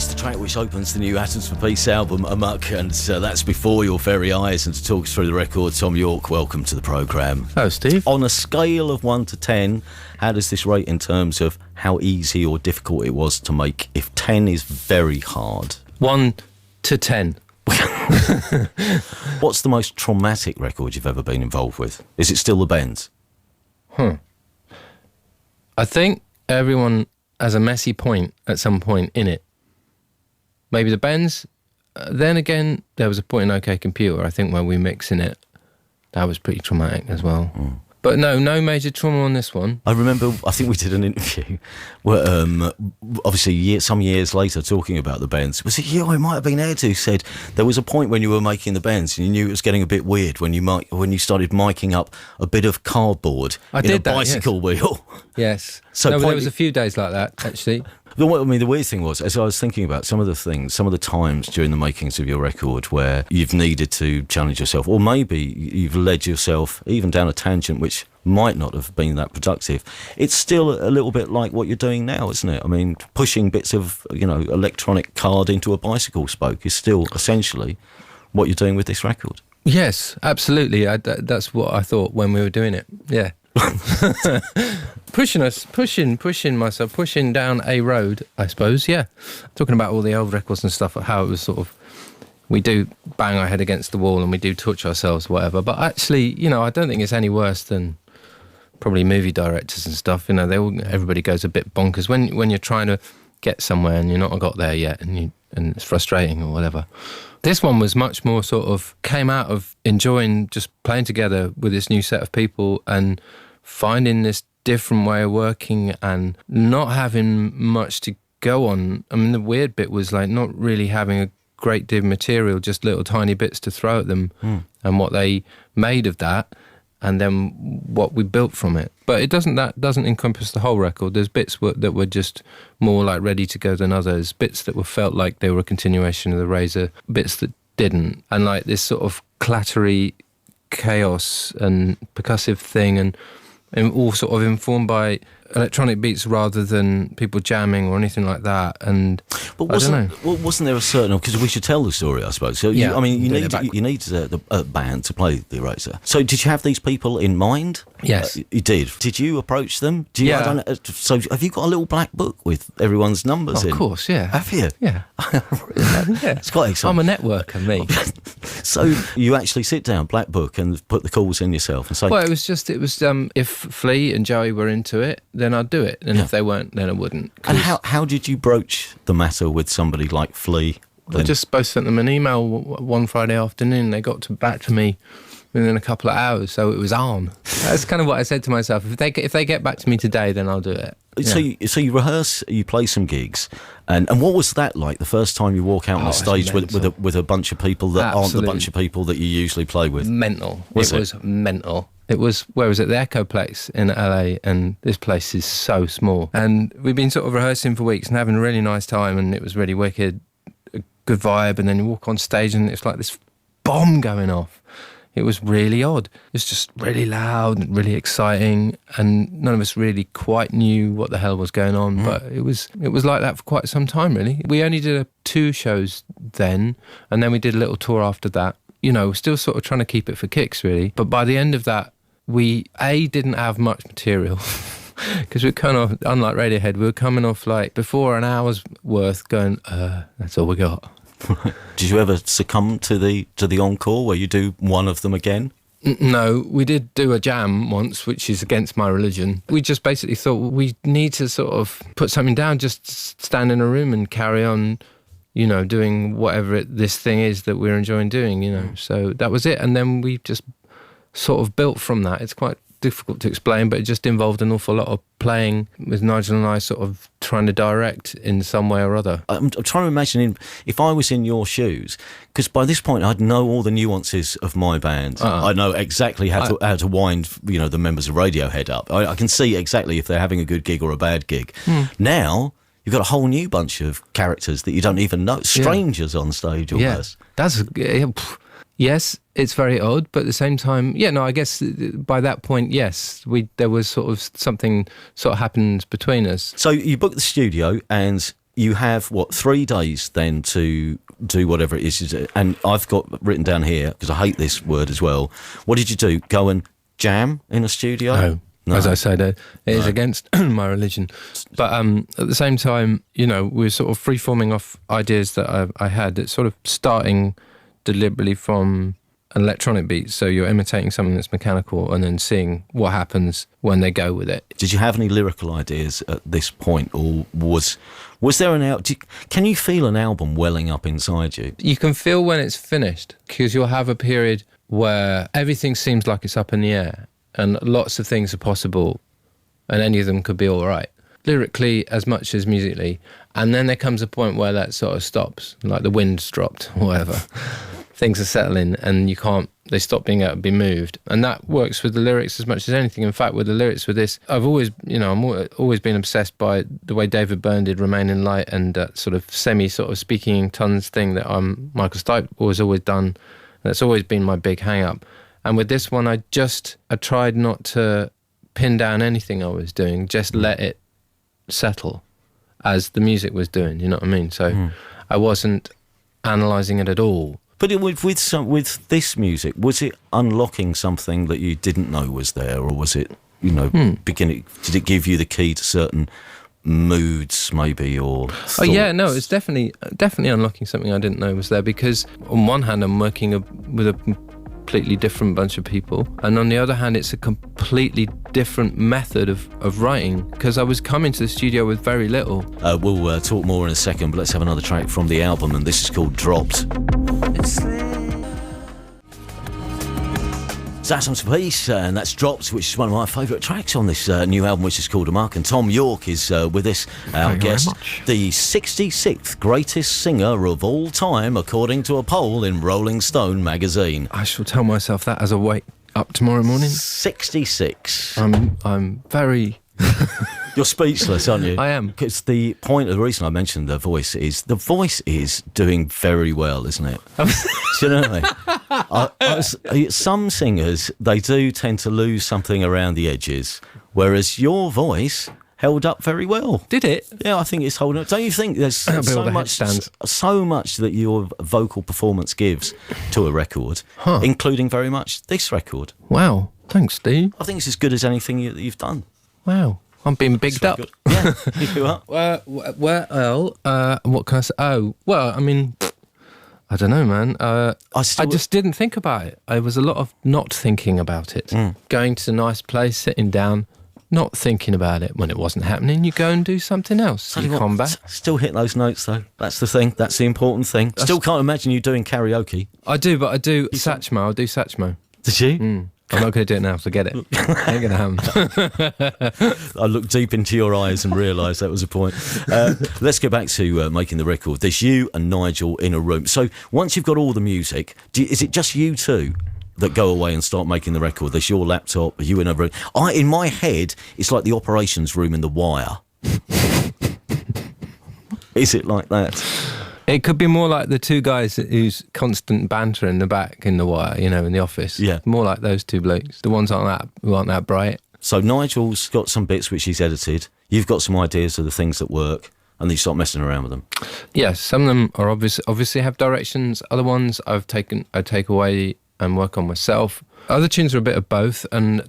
It's the track which opens the new Atoms for Peace album, Lamacq, and that's Before Your Very Eyes. And to talk us through the record, Thom Yorke, welcome to the programme. Hello, Steve. On a scale of 1 to 10, how does this rate in terms of how easy or difficult it was to make, if 10 is very hard? 1 to 10. What's the most traumatic record you've ever been involved with? Is it still the Bends? I think everyone has a messy point at some point in it. Maybe the Bends. Then again, there was a point in OK Computer, I think, where we mixing it. That was pretty traumatic as well. But no major trauma on this one. I remember, I think we did an interview where, obviously, some years later, talking about the Bends. Was it you? It might have been Ed who said there was a point when you were making the Bends and you knew it was getting a bit weird when you started miking up a bit of cardboard in a bicycle wheel. Yes. So there was a few days like that, actually. The weird thing was, as I was thinking about some of the times during the makings of your record where you've needed to challenge yourself, or maybe you've led yourself even down a tangent which might not have been that productive, it's still a little bit like what you're doing now, isn't it? I mean, pushing bits of, electronic card into a bicycle spoke is still essentially what you're doing with this record. Yes, absolutely. That's what I thought when we were doing it. Yeah. pushing myself, pushing down a road, I suppose, yeah. Talking about all the old records and stuff, how it was sort of, we do bang our head against the wall and we do touch ourselves, whatever. But actually, I don't think it's any worse than probably movie directors and stuff. Everybody goes a bit bonkers when you're trying to get somewhere and you're not got there yet and it's frustrating or whatever. This one was much more sort of, came out of enjoying just playing together with this new set of people and finding this different way of working and not having much to go on. I mean, the weird bit was like not really having a great deal of material, just little tiny bits to throw at them and what they made of that and then what we built from it. But that doesn't encompass the whole record. There's bits that were just more like ready to go than others, bits that were felt like they were a continuation of the Razor, bits that didn't. And like this sort of clattery chaos and percussive thing and all sort of informed by electronic beats rather than people jamming or anything like that. And but I don't know. Well, wasn't there a certain, because we should tell the story, I suppose. So yeah, you need a band to play the Razor. So did you have these people in mind? Yes, you did. Did you approach them? Yeah. I don't know, so have you got a little black book with everyone's numbers in? Of course, yeah. Have you? Yeah. Yeah. It's quite exciting. I'm a networker, me. So you actually sit down, black book, and put the calls in yourself and say... Well, it was if Flea and Joey were into it, then I'd do it. And if they weren't, then I wouldn't. And how did you broach the matter with somebody like Flea? I just both sent them an email one Friday afternoon. They got back to me within a couple of hours, so it was on. That's kind of what I said to myself. If they get back to me today, then I'll do it. Yeah. So you rehearse, you play some gigs, and what was that like the first time you walk out on the stage with a bunch of people that aren't the bunch of people that you usually play with? Mental. It was mental. It was, where was it? The Echo Place in LA, and this place is so small. And we've been sort of rehearsing for weeks and having a really nice time, and it was really wicked, a good vibe, and then you walk on stage and it's like this bomb going off. It was really odd. It was just really loud and really exciting, and none of us really quite knew what the hell was going on, but it was like that for quite some time, really. We only did 2 shows then, and then we did a little tour after that. Still sort of trying to keep it for kicks, really. But by the end of that, we, didn't have much material, because we were kind of, unlike Radiohead, we were coming off like before an hour's worth going, that's all we got. Did you ever succumb to the encore where you do one of them again? No, we did do a jam once, which is against my religion. We just basically thought we need to sort of put something down, just stand in a room and carry on, doing whatever this thing is that we're enjoying doing, So that was it. And then we just sort of built from that. It's quite difficult to explain, but it just involved an awful lot of playing with Nigel and I sort of trying to direct in some way or other. I'm trying to imagine if I was in your shoes, because by this point I'd know all the nuances of my band. I know exactly how to wind the members of Radiohead up. I can see exactly if they're having a good gig or a bad gig. Now you've got a whole new bunch of characters that you don't even know, strangers on stage almost. Yes, it's very odd, but at the same time, I guess by that point, yes, there was sort of something sort of happened between us. So you booked the studio and you have, 3 days then to do whatever it is. And I've got written down here, because I hate this word as well. What did you do? Go and jam in a studio? No. As I said, it is against my religion. But at the same time, we're sort of free-forming off ideas that I had. It's sort of starting deliberately from an electronic beat. So you're imitating something that's mechanical and then seeing what happens when they go with it. Did you have any lyrical ideas at this point? Or was there can you feel an album welling up inside you? You can feel when it's finished, because you'll have a period where everything seems like it's up in the air. And lots of things are possible, and any of them could be all right, lyrically as much as musically. And then there comes a point where that sort of stops, like the wind's dropped or whatever. Things are settling, and they stop being able to be moved. And that works with the lyrics as much as anything. In fact, with the lyrics with this, I've always, I'm always been obsessed by the way David Byrne did Remain in Light, and sort of speaking in tongues thing that Michael Stipe has always done. That's always been my big hang-up. And with this one, I tried not to pin down anything I was doing, just let it settle as the music was doing, you know what I mean? So I wasn't analysing it at all. But with this music, was it unlocking something that you didn't know was there, or was it, beginning? Did it give you the key to certain moods, maybe, or thoughts? Oh yeah, no, it's definitely unlocking something I didn't know was there, because on one hand I'm working with a completely different bunch of people, and on the other hand it's a completely different method of writing, because I was coming to the studio with very little. We'll talk more in a second, but let's have another track from the album, and this is called Dropped. It's Atoms for Peace, and that's Dropped, which is one of my favourite tracks on this new album, which is called Lamacq. And Thom Yorke is with us, our guest, the 66th greatest singer of all time, according to a poll in Rolling Stone magazine. I shall tell myself that as I wake up tomorrow morning. 66. I'm very... You're speechless, aren't you? I am. Because the reason I mentioned the voice is doing very well, isn't it? Do you know what I mean? Some singers, they do tend to lose something around the edges, whereas your voice held up very well. Did it? Yeah, I think it's holding up. Don't you think there's so much that your vocal performance gives to a record, including very much this record? Wow. Thanks, Steve. I think it's as good as anything you've done. Wow. I'm being bigged up. Good. Yeah, you are. What can I say? Oh, well, I mean, I don't know, man. I just didn't think about it. There was a lot of not thinking about it. Going to a nice place, sitting down, not thinking about it. When it wasn't happening, you go and do something else. You come back. Still hit those notes, though. That's the thing. That's the important thing. Still can't imagine you doing karaoke. I do, but I do Satchmo. I'll do Satchmo. Did you? I'm not going to do it now, forget it. Ain't going to happen. I looked deep into your eyes and realised that was a point. Let's get back to making the record. There's you and Nigel in a room. So once you've got all the music, is it just you two that go away and start making the record? There's your laptop, you in a room. In my head, it's like the operations room in The Wire. Is it like that? It could be more like the two guys whose constant banter in the back in The Wire, in the office. Yeah. More like those two blokes. The ones who aren't that bright. So Nigel's got some bits which he's edited. You've got some ideas of the things that work, and then you start messing around with them. Yes, some of them are obviously have directions. Other ones I take away and work on myself. Other tunes are a bit of both, and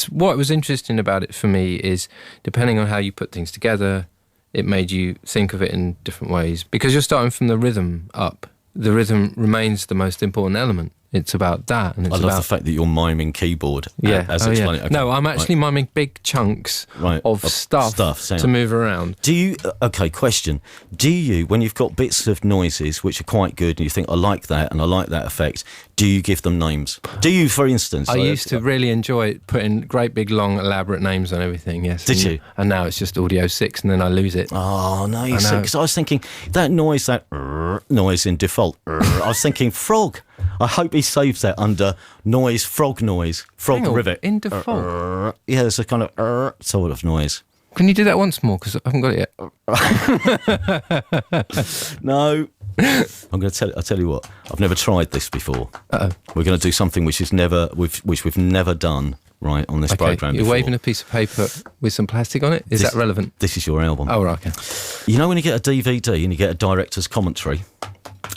what was interesting about it for me is, depending on how you put things together, it made you think of it in different ways, because you're starting from the rhythm up. The rhythm remains the most important element. It's about that. And I love the fact that you're miming keyboard. Yeah. As explaining. Yeah. Okay. No, I'm actually miming big chunks of stuff to move around. Do you, question, do you, when you've got bits of noises which are quite good and you think, I like that and I like that effect, do you give them names? Do you, for instance? I used to really enjoy putting great big long elaborate names on everything, yes. Did you? And now it's just Audio 6 and then I lose it. Oh, no, you see, because I was thinking, that noise in default, I was thinking frog. I hope he saves that under frog rivet. In default? Yeah, there's a kind of sort of noise. Can you do that once more? Because I haven't got it yet. No. I'll tell you what, I've never tried this before. Uh-oh. We're going to do something which we've never done, right, on this programme before. You're waving a piece of paper with some plastic on it? Is that relevant? This is your album. Oh, right, okay. You know when you get a DVD and you get a director's commentary?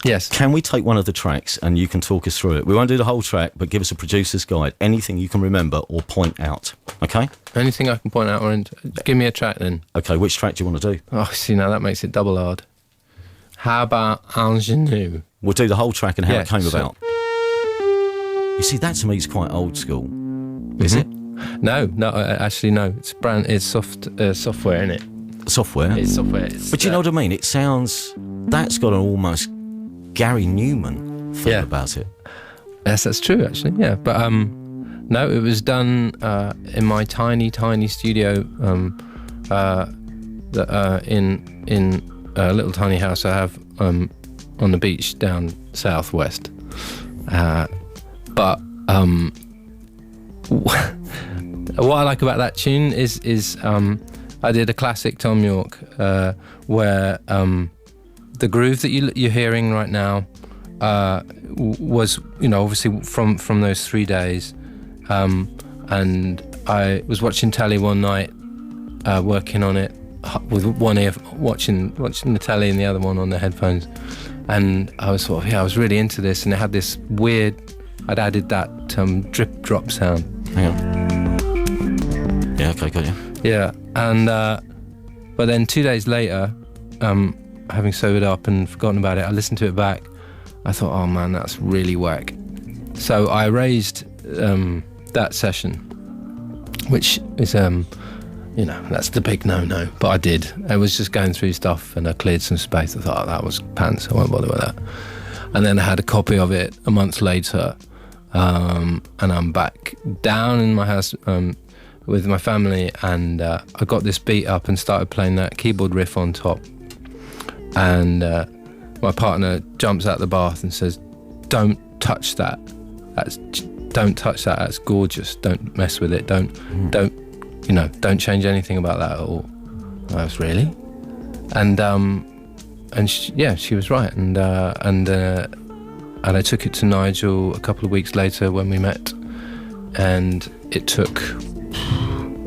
Yes. Can we take one of the tracks and you can talk us through it? We won't do the whole track, but give us a producer's guide. Anything you can remember or point out, okay? Anything I can point out, or give me a track then. Okay, which track do you want to do? Oh, see, now that makes it double hard. How about Ingenue? We'll do the whole track and how it came so about. You see, that to me is quite old school. Is it? No, actually no. It's software in it. Software? It's software. But you know what I mean? It sounds... That's got an almost Gary Newman feel about it. Yes, that's true, actually, yeah. But no, it was done in my tiny studio in a little tiny house I have on the beach down southwest. But what I like about that tune is I did a classic Thom Yorke where the groove that you're hearing right now was, obviously from those 3 days, and I was watching telly one night, working on it with one ear watching the telly and the other one on the headphones, and I was I was really into this, and it had this weird. I'd added that drip drop sound. Hang on. Yeah, okay, got you. Yeah, and but then 2 days later, having sobered up and forgotten about it, I listened to it back. I thought, oh man, that's really whack. So I erased that session, which is, that's the big no-no. But I did. I was just going through stuff and I cleared some space. I thought, oh, that was pants, I won't bother with that. And then I had a copy of it a month later, and I'm back down in my house with my family, and I got this beat up and started playing that keyboard riff on top. And my partner jumps out the bath and says, "Don't touch that. Don't touch that. That's gorgeous. Don't mess with it. Don't change anything about that at all." I was really, and she was right. And I took it to Nigel a couple of weeks later when we met, and it took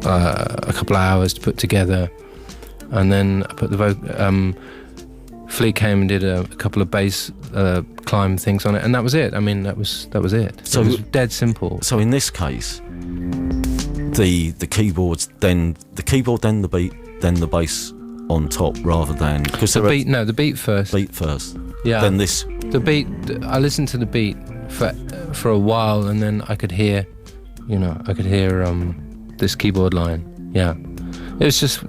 a couple of hours to put together, and then I put the Flea came and did a couple of bass climb things on it, and that was it. I mean, that was it. So it was dead simple. So in this case, the keyboards, then the keyboard, then the beat, then the bass on top, rather than the beat first. Beat first. Yeah. Then this. The beat. I listened to the beat for a while, and then I could hear, this keyboard line. Yeah. It was just,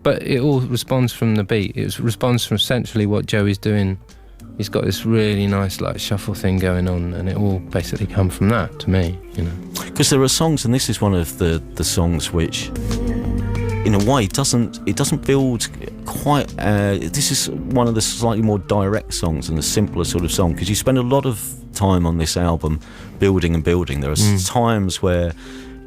but it all responds from the beat. It responds from essentially what Joey's doing. He's got this really nice shuffle thing going on, and it all basically come from that to me, Because there are songs, and this is one of the songs which, in a way, doesn't build quite. This is one of the slightly more direct songs and the simpler sort of song, because you spend a lot of time on this album building and building. There are times where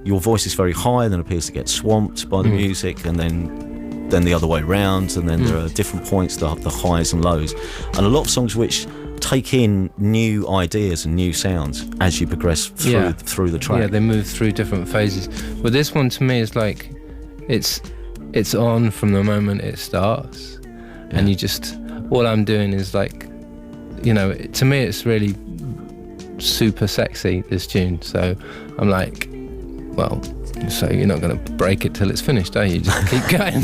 your voice is very high, then appears to get swamped by the music, and then the other way round, and then there are different points, the highs and lows, and a lot of songs which take in new ideas and new sounds as you progress through the track. Yeah, they move through different phases. But this one to me is like, it's on from the moment it starts, and you just, all I'm doing is like, to me it's really super sexy, this tune. So I'm like, well, so you're not going to break it till it's finished, are you? Just keep going.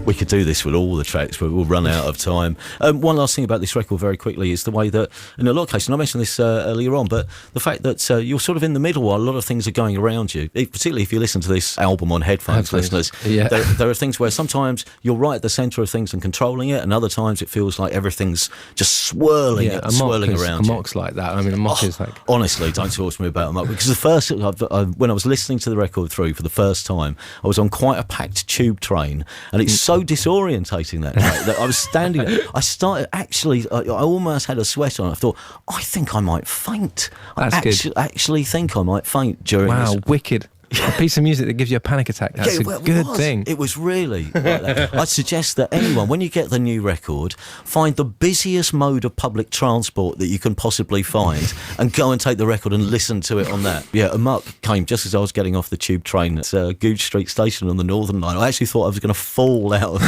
We could do this with all the tracks, but we'll run out of time. One last thing about this record very quickly is the way that, in a lot of cases, and I mentioned this earlier on, but the fact that you're sort of in the middle while a lot of things are going around you, particularly if you listen to this album on headphones, listeners, there are things where sometimes you're right at the centre of things and controlling it, and other times it feels like everything's just swirling around you. Amoq's like that. I mean, Lamacq is like... Honestly, don't talk to me about Lamacq, because the first, when I was listening to the record through for the first time, I was on quite a packed tube train, and it's so disorientating that night that I was standing there. I started I almost had a sweat on. I thought, I think I might faint. That's good. Actually think I might faint during this. Wow, wicked. A piece of music that gives you a panic attack. That's a good thing. It was really like that. I'd suggest that anyone, when you get the new record, find the busiest mode of public transport that you can possibly find and go and take the record and listen to it on that. Yeah, Lamacq came just as I was getting off the tube train at Goodge Street Station on the Northern Line. I actually thought I was going to fall out of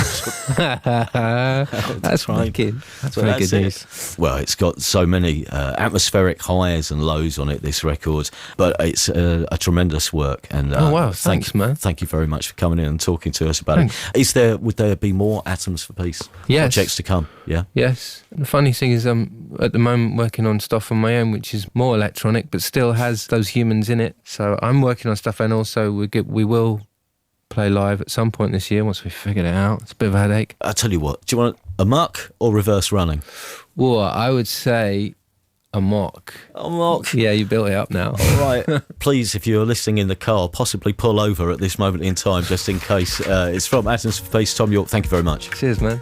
That's wicked. That's very good news. Well, it's got so many atmospheric highs and lows on it, this record, but it's a tremendous work. And oh wow, thanks, man. Thank you very much for coming in and talking to us about it. Would there be more Atoms for Peace projects to come? Yeah. Yes. The funny thing is, I'm at the moment working on stuff on my own, which is more electronic, but still has those humans in it. So I'm working on stuff, and also we will play live at some point this year once we figured it out. It's a bit of a headache. I tell you what, do you want a muck or reverse running? Well, I would say a mock. A mock? Yeah, you built it up now. All right. Please, if you're listening in the car, possibly pull over at this moment in time just in case. It's from Atoms for Peace. Tom York, thank you very much. Cheers, man.